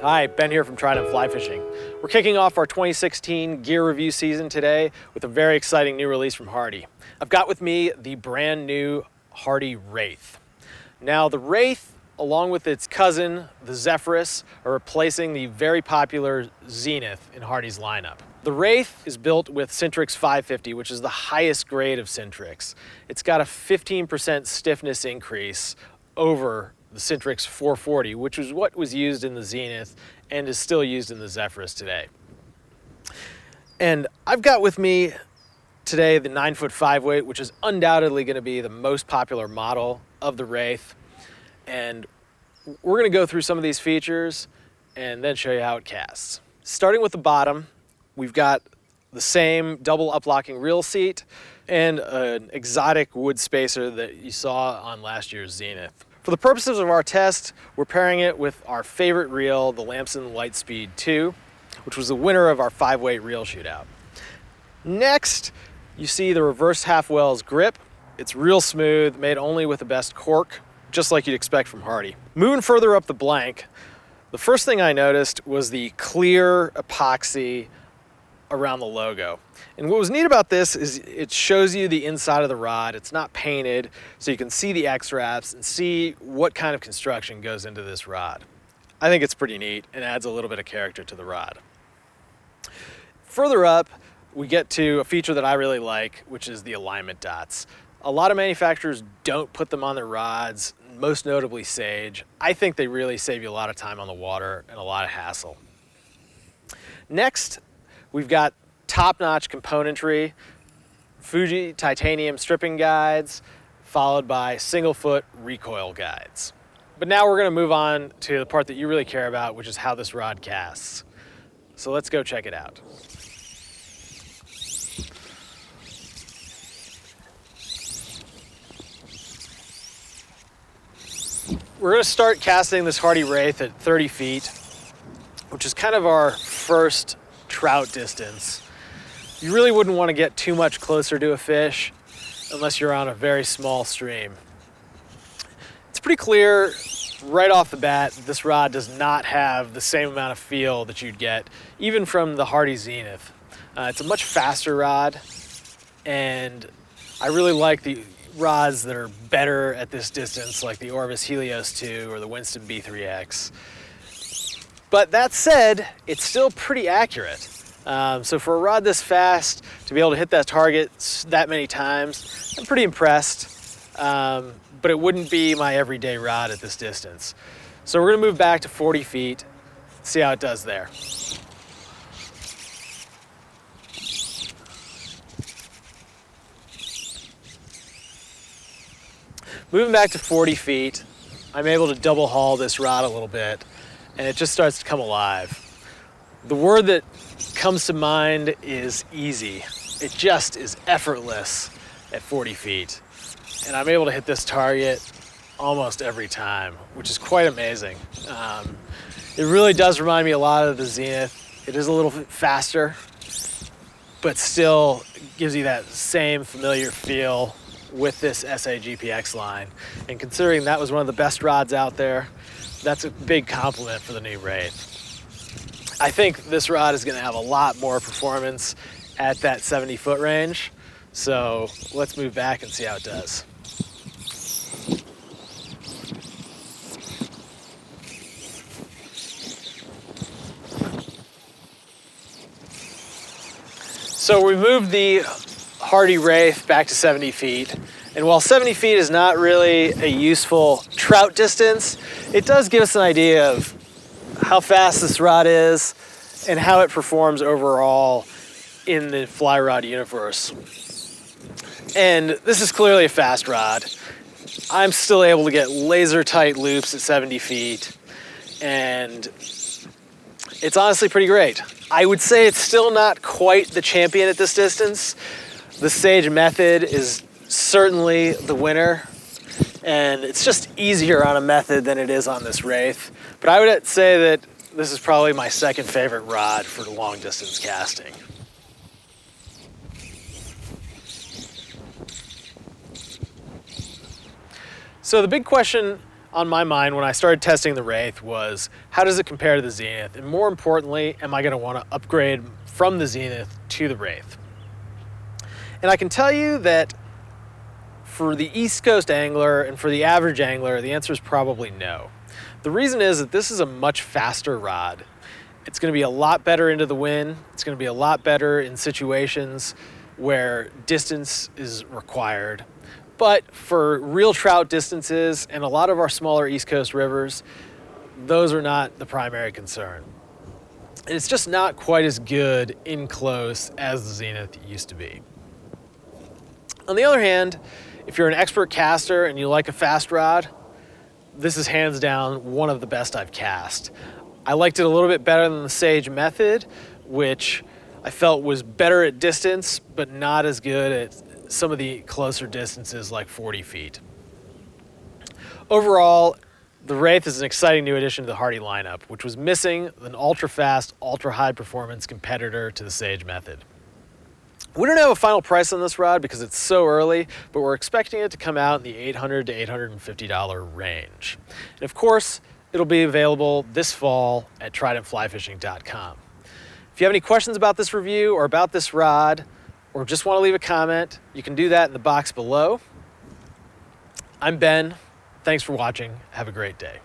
Hi, Ben here from Trident Fly Fishing. We're kicking off our 2016 gear review season today with a very exciting new release from Hardy. I've got with me the brand new Hardy Wraith. Now the Wraith, along with its cousin, the Zephyrus, are replacing the very popular Zenith in Hardy's lineup. The Wraith is built with Sintrix 550, which is the highest grade of Sintrix. It's got a 15% stiffness increase over the Sintrix 440, which was what was used in the Zenith and is still used in the Zephyrus today. And I've got with me today the 9-foot 5-weight, which is undoubtedly going to be the most popular model of the Wraith. And we're going to go through some of these features and then show you how it casts. Starting with the bottom, we've got the same double up-locking reel seat and an exotic wood spacer that you saw on last year's Zenith. For the purposes of our test, we're pairing it with our favorite reel, the Lamson Lightspeed 2, which was the winner of our 5-weight reel shootout. Next, you see the reverse half well's grip. It's real smooth, made only with the best cork, just like you'd expect from Hardy. Moving further up the blank, the first thing I noticed was the clear epoxy around the logo. And what was neat about this is it shows you the inside of the rod. It's not painted, so you can see the X-wraps and see what kind of construction goes into this rod. I think it's pretty neat and adds a little bit of character to the rod. Further up, we get to a feature that I really like, which is the alignment dots. A lot of manufacturers don't put them on their rods, most notably Sage. I think they really save you a lot of time on the water and a lot of hassle. Next, we've got top-notch componentry, Fuji titanium stripping guides, followed by single-foot recoil guides. But now we're going to move on to the part that you really care about, which is how this rod casts. So let's go check it out. We're going to start casting this Hardy Wraith at 30 feet, which is kind of our first trout distance. You really wouldn't want to get too much closer to a fish unless you're on a very small stream. It's pretty clear right off the bat that this rod does not have the same amount of feel that you'd get even from the Hardy Zenith. It's a much faster rod, and I really like the rods that are better at this distance, like the Orvis Helios 2 or the Winston B3X. But that said, it's still pretty accurate. So for a rod this fast, to be able to hit that target that many times, I'm pretty impressed. But it wouldn't be my everyday rod at this distance. So we're gonna move back to 40 feet, see how it does there. Moving back to 40 feet, I'm able to double haul this rod a little bit, and it just starts to come alive. The word that comes to mind is easy. It just is effortless at 40 feet. And I'm able to hit this target almost every time, which is quite amazing. It really does remind me a lot of the Zenith. It is a little bit faster, but still gives you that same familiar feel with this SA GPX line. And considering that was one of the best rods out there, that's a big compliment for the new Wraith. I think this rod is going to have a lot more performance at that 70-foot range. So let's move back and see how it does. So we moved the Hardy Wraith back to 70 feet. And while 70 feet is not really a useful trout distance, it does give us an idea of how fast this rod is and how it performs overall in the fly rod universe. And this is clearly a fast rod. I'm still able to get laser tight loops at 70 feet, and it's honestly pretty great. I would say it's still not quite the champion at this distance. The Sage method is certainly the winner, and it's just easier on a method than it is on this Wraith. But I would say that this is probably my second favorite rod for long distance casting. So the big question on my mind when I started testing the Wraith was, how does it compare to the Zenith? And more importantly, am I going to want to upgrade from the Zenith to the Wraith? And I can tell you that for the East Coast angler and for the average angler, the answer is probably no. The reason is that this is a much faster rod. It's going to be a lot better into the wind. It's going to be a lot better in situations where distance is required. But for real trout distances and a lot of our smaller East Coast rivers, those are not the primary concern. And it's just not quite as good in close as the Zenith used to be. On the other hand, if you're an expert caster and you like a fast rod, this is hands down one of the best I've cast. I liked it a little bit better than the Sage method, which I felt was better at distance, but not as good at some of the closer distances like 40 feet. Overall, the Wraith is an exciting new addition to the Hardy lineup, which was missing an ultra-fast, ultra-high performance competitor to the Sage method. We don't have a final price on this rod because it's so early, but we're expecting it to come out in the $800 to $850 range. And of course, it'll be available this fall at tridentflyfishing.com. If you have any questions about this review or about this rod, or just want to leave a comment, you can do that in the box below. I'm Ben. Thanks for watching. Have a great day.